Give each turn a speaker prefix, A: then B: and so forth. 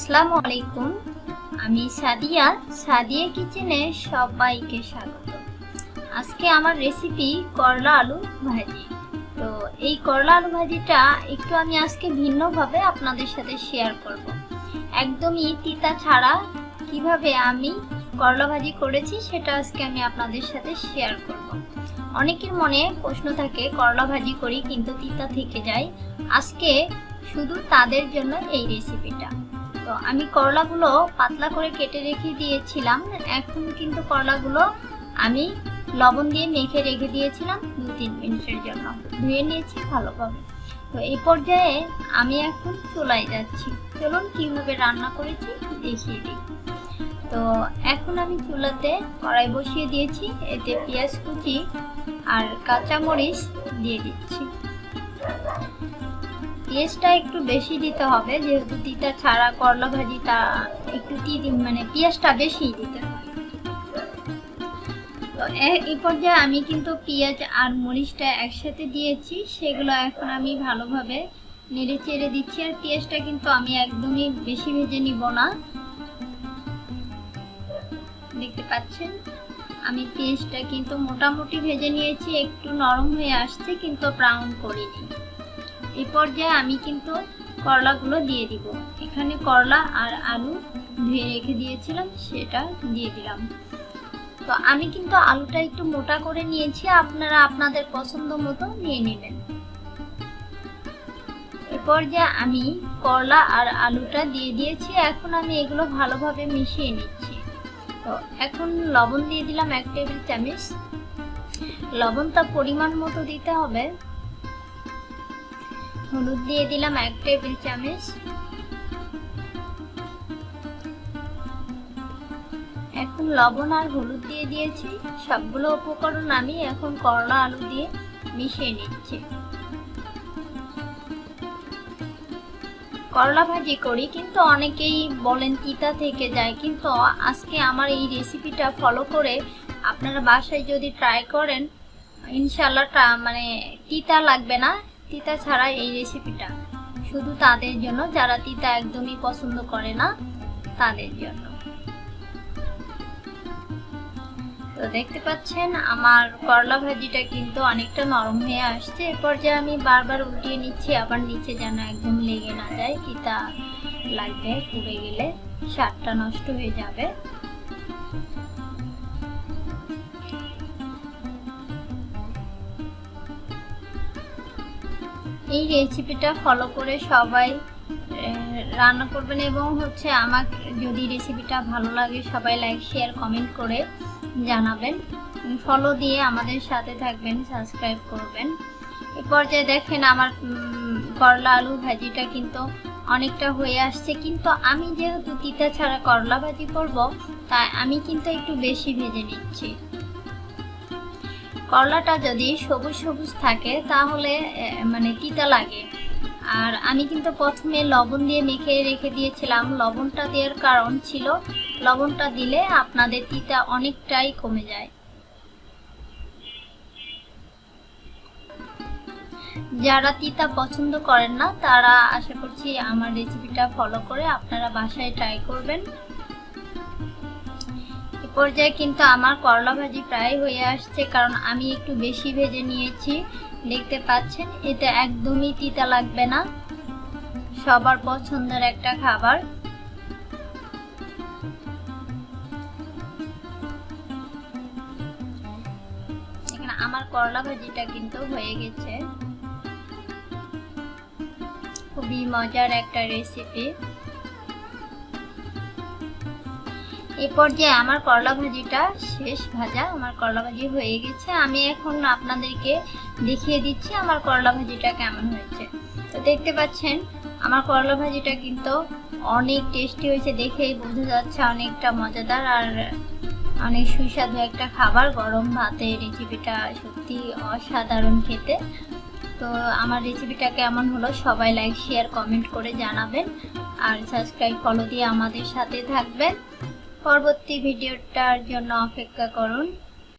A: আসসালামু আলাইকুম। আমি সাদিয়া কিচেনে সবাইকে স্বাগত। আজকে আমার রেসিপি করলা আলু ভাজি। তো এই করলা আলু ভাজিটা একটু আমি আজকে ভিন্নভাবে আপনাদের সাথে শেয়ার করব। একদমই তিতা ছাড়া কিভাবে আমি করলা ভাজি করেছি সেটা আজকে আমি আপনাদের সাথে শেয়ার করব। অনেকের মনে প্রশ্ন থাকে করলা ভাজি করি কিন্তু তিতা থেকে যায়। আজকে শুধু তাদের জন্য এই রেসিপিটা। তো আমি করলাগুলো পাতলা করে কেটে রেখে দিয়েছিলাম। এখন কিন্তু করলাগুলো আমি লবণ দিয়ে মেখে রেখে দিয়েছিলাম 2-3 মিনিটের জন্য। ধুয়ে নিয়েছি ভালোভাবে। তো এই পর্যায়ে আমি এখন চুলায় যাচ্ছি। চলুন কিভাবে রান্না করেছি দেখিয়ে দিই। তো এখন আমি চুলাতে কড়াই বসিয়ে দিয়েছি। এতে পেঁয়াজ কুচি আর কাঁচামরিচ দিয়ে দিচ্ছি। পেঁয়াজটা একটু বেশি দিতে হবে, যেহেতু তিতা ছাড়া করলা ভাজিটা একটু পেঁয়াজটা বেশি দিতে হয়। তো এই পর্যায়ে আমি কিন্তু পেঁয়াজ আর মরিচটা একসাথে দিয়েছি, সেগুলো এখন আমি ভালোভাবে নেড়ে চেড়ে দিচ্ছি। আর পেঁয়াজটা কিন্তু আমি একদমই বেশি ভেজে নিব না। দেখতে পাচ্ছেন আমি পেঁয়াজটা কিন্তু মোটামুটি ভেজে নিয়েছি, একটু নরম হয়ে আসছে কিন্তু ব্রাউন করিনি। এই পর্যায়ে আমি কিন্তু করলাগুলো দিয়ে দিব। এখানে করলা আর আলু ধুয়ে রেখে দিয়েছিলাম, সেটা দিয়ে দিলাম। তো আমি কিন্তু আলুটা একটু মোটা করে নিয়েছি, আপনারা আপনাদের পছন্দ মতো নিয়ে নেবেন। এই পর্যায়ে আমি করলা আর আলুটা দিয়ে দিয়েছি। এখন আমি এগুলো ভালোভাবে মিশিয়ে নিচ্ছি। তো এখন লবণ দিয়ে দিলাম 1 টেবিল চামচ। লবণটা পরিমাণ মতো দিতে হবে। হলুদ দিয়ে দিলাম 1 টেবিল চামচ। এখন লবণ আর হলুদ দিয়ে দিয়েছি। সবগুলো উপকরণ আমি এখন করলা আলু দিয়ে মিশিয়ে নিচ্ছি। করলা ভাজি করি কিন্তু অনেকেই বলেন তিতা থেকে যায়, কিন্তু আজকে আমার এই রেসিপিটা ফলো করে আপনারা বাসায় যদি ট্রাই করেন ইনশাআল্লাহ তিতা লাগবে না। তিতা ছাড়া এই রেসিপিটা শুধু তাদের জন্য যারা তিতা একদমই পছন্দ করে না, তাদের জন্য। তো দেখতে পাচ্ছেন আমার করলা ভাজিটা কিন্তু অনেকটা নরম হয়ে আসছে। এ পর্যায়ে আমি বারবার উল্টিয়ে নিচ্ছি, আবার নিচে যেন একদম লেগে না যায়। তিতা লাগবে, পুড়ে গেলে স্বাদটা নষ্ট হয়ে যাবে। এই রেসিপিটা ফলো করে সবাই রান্না করবেন এবং আমাকে যদি রেসিপিটা ভালো লাগে সবাই লাইক শেয়ার কমেন্ট করে জানাবেন। ফলো দিয়ে আমাদের সাথে থাকবেন, সাবস্ক্রাইব করবেন। এই পর্যায়ে দেখেন আমার করলা আলু ভাজিটা কিন্তু অনেকটা হয়ে আসছে, কিন্তু আমি যেহেতু তিতা ছাড়া করলা ভাজি করব তাই আমি কিন্তু একটু বেশি ভেজে নিচ্ছি। করলাটা যদি সবুজ সবুজ থাকে তাহলে তিতা লাগে। আর আমি কিন্তু প্রথমে লবণ দিয়ে মেখে রেখে দিয়েছিলাম। লবণটা দেওয়ার কারণ ছিল লবণটা দিলে আপনাদের তিতা অনেকটাই কমে যায়। যারা তিতা পছন্দ করেন না তারা আশা করছি আমার রেসিপিটা ফলো করে আপনারা বাসায় ট্রাই করবেন। পর্যায়ে কিন্তু আমার করলা ভাজি প্রায় হয়ে আসছে, কারণ আমি একটু বেশি ভেজে নিয়েছি। দেখতে পাচ্ছেন এতে একদমই তিতা লাগবে না, সবার পছন্দের একটা খাবার। এখানে আমার করলা ভাজিটা কিন্তু হয়ে গেছে। খুবই মজার একটা রেসিপি। এই পর্যায়ে আমার করলা ভাজিটা শেষ ভাজা, আমার করলা ভাজি হয়ে গেছে। আমি এখন আপনাদেরকে দেখিয়ে দিচ্ছি আমার করলা ভাজিটা কেমন হয়েছে। তো দেখতে পাচ্ছেন আমার করলা ভাজিটা কিন্তু অনেক টেস্টি হয়েছে, দেখেই বোঝা যাচ্ছে অনেকটা মজাদার আর অনেক সুস্বাদু একটা খাবার। গরম ভাতে রেসিপিটা সত্যি অসাধারণ খেতে। তো আমার রেসিপিটা কেমন হলো সবাই লাইক শেয়ার কমেন্ট করে জানাবেন, আর সাবস্ক্রাইব ফলো দিয়ে আমাদের সাথে থাকবেন। পরবর্তী ভিডিওটার জন্য অপেক্ষা করুন।